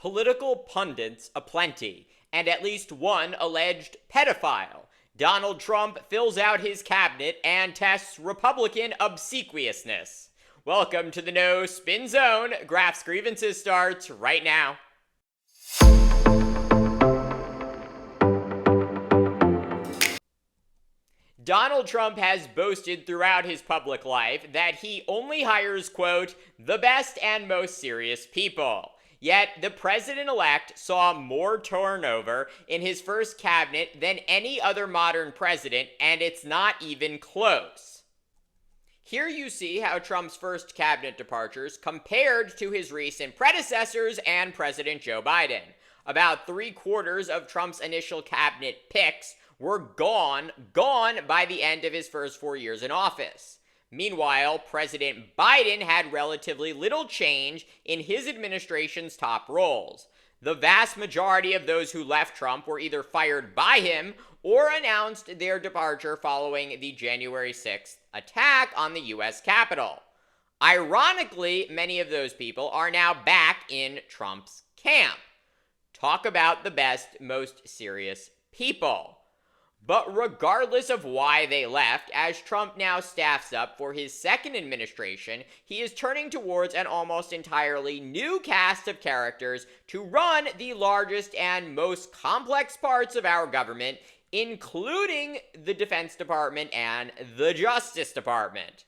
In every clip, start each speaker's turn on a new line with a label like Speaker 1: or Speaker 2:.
Speaker 1: political pundits aplenty, and at least one alleged pedophile. Donald Trump fills out his cabinet and tests Republican obsequiousness. Welcome to the No Spin Zone. Graph's Grievances starts right now. Donald Trump has boasted throughout his public life that he only hires, quote, the best and most serious people. Yet, the president-elect saw more turnover in his first cabinet than any other modern president, and it's not even close. Here you see how Trump's first cabinet departures compared to his recent predecessors and President Joe Biden. About 3/4 of Trump's initial cabinet picks were gone by the end of his first 4 years in office. Meanwhile, President Biden had relatively little change in his administration's top roles. The vast majority of those who left Trump were either fired by him or announced their departure following the January 6th attack on the U.S. Capitol. Ironically, many of those people are now back in Trump's camp. Talk about the best, most serious people. But regardless of why they left, as Trump now staffs up for his second administration, he is turning towards an almost entirely new cast of characters to run the largest and most complex parts of our government, including the Defense Department and the Justice Department.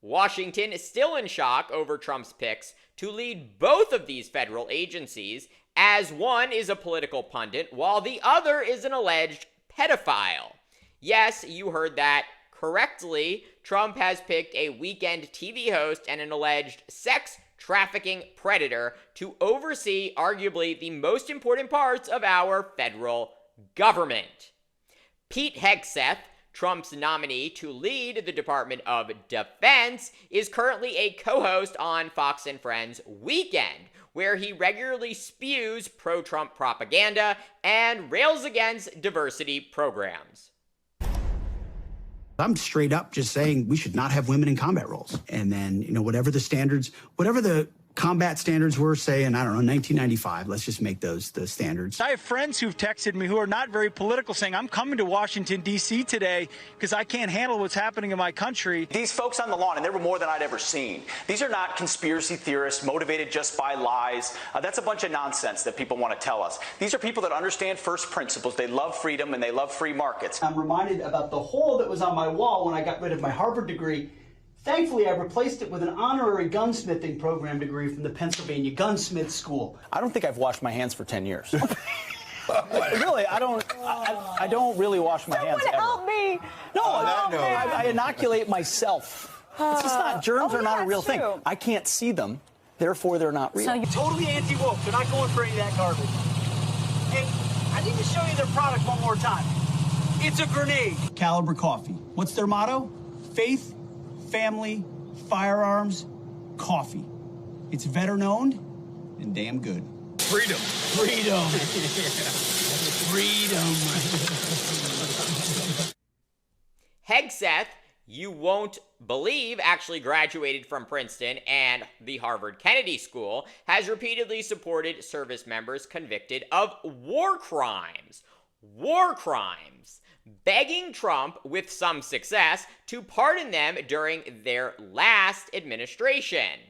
Speaker 1: Washington is still in shock over Trump's picks to lead both of these federal agencies, as one is a political pundit while the other is an alleged pedophile. Yes, you heard that correctly. Trump has picked a weekend TV host and an alleged sex trafficking predator to oversee arguably the most important parts of our federal government. Pete Hegseth, Trump's nominee to lead the Department of Defense, is currently a co-host on Fox and Friends Weekend, where he regularly spews pro-Trump propaganda and rails against diversity programs.
Speaker 2: I'm straight up just saying we should not have women in combat roles. And then, whatever the standards, whatever the combat standards were, say, in, 1995, let's just make those the standards.
Speaker 3: I have friends who've texted me who are not very political saying, I'm coming to Washington, D.C. today because I can't handle what's happening in my country.
Speaker 4: These folks on the lawn, and there were more than I'd ever seen, these are not conspiracy theorists motivated just by lies. That's a bunch of nonsense that people want to tell us. These are people that understand first principles. They love freedom and they love free markets.
Speaker 5: I'm reminded about the hole that was on my wall when I got rid of my Harvard degree. Thankfully, I replaced it with an honorary gunsmithing program degree from the Pennsylvania Gunsmith School.
Speaker 6: I don't think I've washed my hands for 10 years. Really, I don't really wash my hands ever.
Speaker 7: Help me!
Speaker 6: No, I inoculate myself. It's just not, germs are not a real thing. I can't see them, therefore they're not real.
Speaker 5: So you're totally anti-woke. They're not going for any of that garbage. And I need to show you their product one more time. It's a grenade. Caliber Coffee. What's their motto? Faith, family, firearms, coffee. It's veteran-owned and damn good.
Speaker 2: Freedom.
Speaker 5: Freedom. Freedom.
Speaker 1: Hegseth, you won't believe, actually graduated from Princeton and the Harvard Kennedy School, has repeatedly supported service members convicted of war crimes. War crimes. Begging Trump, with some success, to pardon them during their last administration.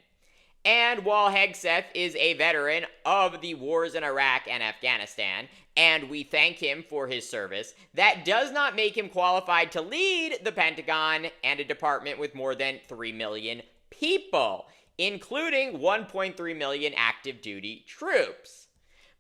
Speaker 1: And while Hegseth is a veteran of the wars in Iraq and Afghanistan, and we thank him for his service, that does not make him qualified to lead the Pentagon and a department with more than 3 million people, including 1.3 million active duty troops.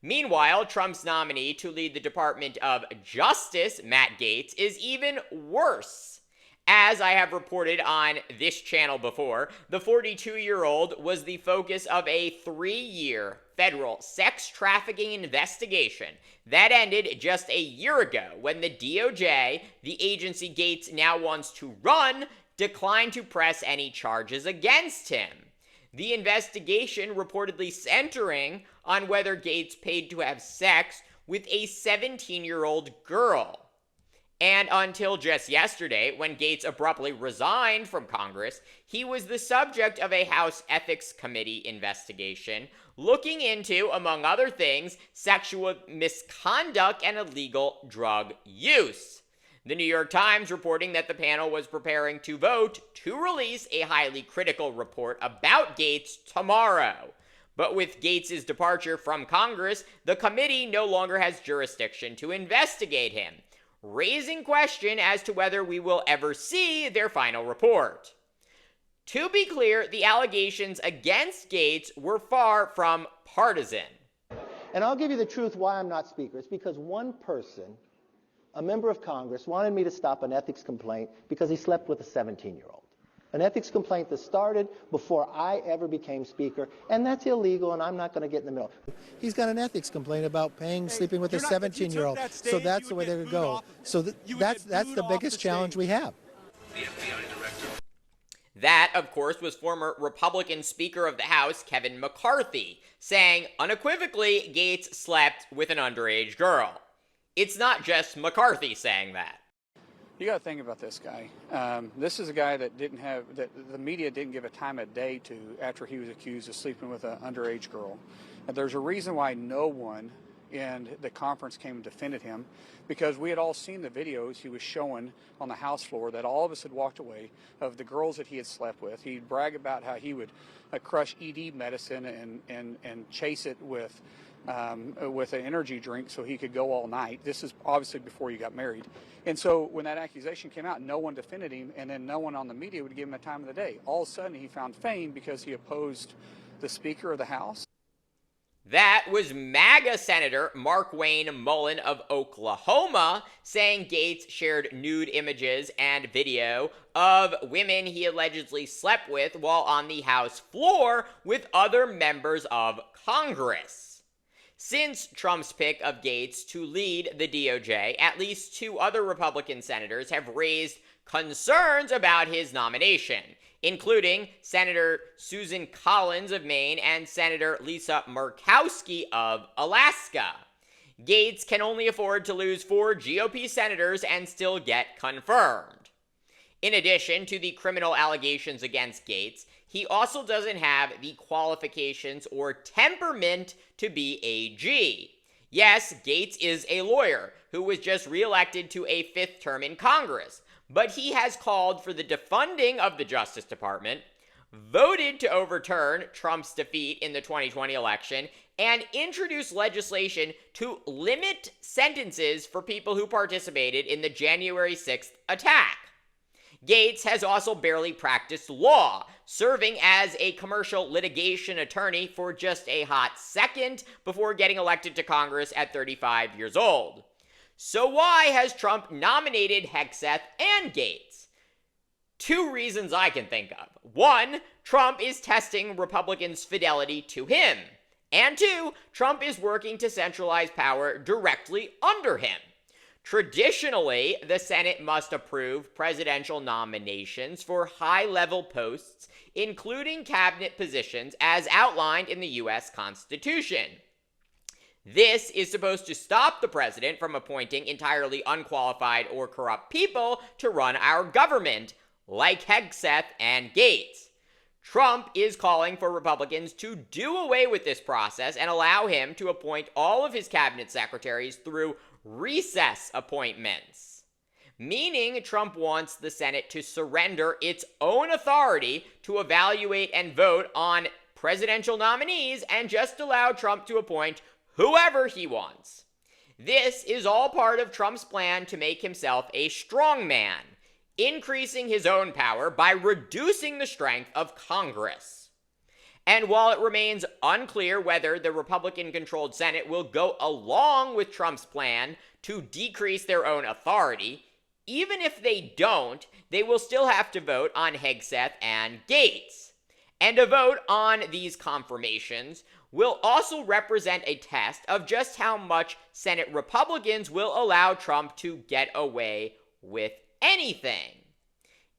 Speaker 1: Meanwhile, Trump's nominee to lead the Department of Justice, Matt Gaetz, is even worse. As I have reported on this channel before, the 42-year-old was the focus of a 3-year federal sex trafficking investigation that ended just a year ago when the DOJ, the agency Gaetz now wants to run, declined to press any charges against him. The investigation reportedly centering on whether Gaetz paid to have sex with a 17-year-old girl. And until just yesterday, when Gaetz abruptly resigned from Congress, he was the subject of a House Ethics Committee investigation looking into, among other things, sexual misconduct and illegal drug use. The New York Times reporting that the panel was preparing to vote to release a highly critical report about Gaetz tomorrow. But with Gaetz' departure from Congress, the committee no longer has jurisdiction to investigate him, raising question as to whether we will ever see their final report. To be clear, the allegations against Gaetz were far from partisan.
Speaker 7: And I'll give you the truth why I'm not Speaker. It's because one person, a member of Congress, wanted me to stop an ethics complaint because he slept with a 17-year-old. An ethics complaint that started before I ever became Speaker, and that's illegal, and I'm not going to get in the middle.
Speaker 8: He's got an ethics complaint about sleeping with a 17-year-old, so that's the way they would go. So that's the biggest challenge we have.
Speaker 1: That, of course, was former Republican Speaker of the House Kevin McCarthy, saying unequivocally Gaetz slept with an underage girl. It's not just McCarthy saying that.
Speaker 9: You got to think about this guy. This is a guy that the media didn't give a time of day to after he was accused of sleeping with an underage girl. And there's a reason why no one in the conference came and defended him, because we had all seen the videos he was showing on the House floor that all of us had walked away of the girls that he had slept with. He'd brag about how he would crush ED medicine and chase it with an energy drink so he could go all night. This is obviously before you got married. And so when that accusation came out, no one defended him, and then no one on the media would give him a time of the day. All of a sudden, he found fame because he opposed the Speaker of the House.
Speaker 1: That was MAGA Senator Markwayne Mullin of Oklahoma saying Gaetz shared nude images and video of women he allegedly slept with while on the House floor with other members of Congress. Since Trump's pick of Gaetz to lead the DOJ, at least two other Republican senators have raised concerns about his nomination, including Senator Susan Collins of Maine and Senator Lisa Murkowski of Alaska. Gaetz can only afford to lose 4 GOP senators and still get confirmed. In addition to the criminal allegations against Gaetz, he also doesn't have the qualifications or temperament to be AG. Yes, Gaetz is a lawyer who was just reelected to a 5th term in Congress, but he has called for the defunding of the Justice Department, voted to overturn Trump's defeat in the 2020 election, and introduced legislation to limit sentences for people who participated in the January 6th attack. Gaetz has also barely practiced law, serving as a commercial litigation attorney for just a hot second before getting elected to Congress at 35 years old. So why has Trump nominated Hegseth and Gaetz? 2 reasons I can think of. 1, Trump is testing Republicans' fidelity to him. And 2, Trump is working to centralize power directly under him. Traditionally, the Senate must approve presidential nominations for high-level posts, including cabinet positions as outlined in the U.S. Constitution. This is supposed to stop the president from appointing entirely unqualified or corrupt people to run our government, like Hegseth and Gaetz. Trump is calling for Republicans to do away with this process and allow him to appoint all of his cabinet secretaries through recess appointments, meaning Trump wants the Senate to surrender its own authority to evaluate and vote on presidential nominees and just allow Trump to appoint whoever he wants. This is all part of Trump's plan to make himself a strongman, increasing his own power by reducing the strength of Congress. And while it remains unclear whether the Republican-controlled Senate will go along with Trump's plan to decrease their own authority, even if they don't, they will still have to vote on Hegseth and Gaetz. And a vote on these confirmations will also represent a test of just how much Senate Republicans will allow Trump to get away with anything.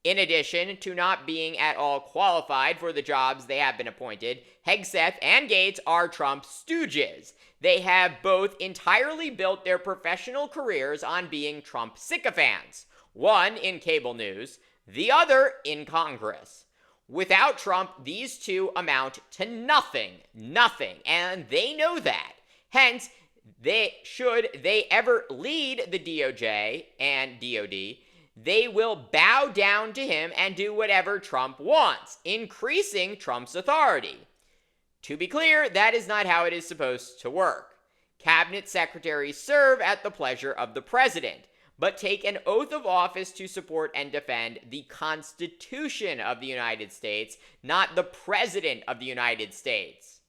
Speaker 1: In addition to not being at all qualified for the jobs they have been appointed, Hegseth and Gaetz are Trump's stooges. They have both entirely built their professional careers on being Trump sycophants, one in cable news, the other in Congress. Without Trump, these two amount to nothing, and they know that. Hence, should they ever lead the DOJ and DOD, they will bow down to him and do whatever Trump wants, increasing Trump's authority. To be clear, that is not how it is supposed to work. Cabinet secretaries serve at the pleasure of the president, but take an oath of office to support and defend the Constitution of the United States, not the President of the United States.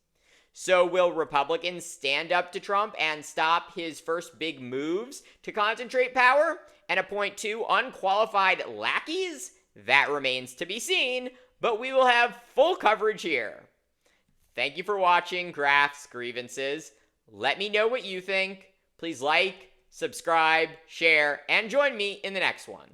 Speaker 1: So will Republicans stand up to Trump and stop his first big moves to concentrate power and appoint two unqualified lackeys? That remains to be seen, but we will have full coverage here. Thank you for watching Graf's Grievances. Let me know what you think. Please like, subscribe, share, and join me in the next one.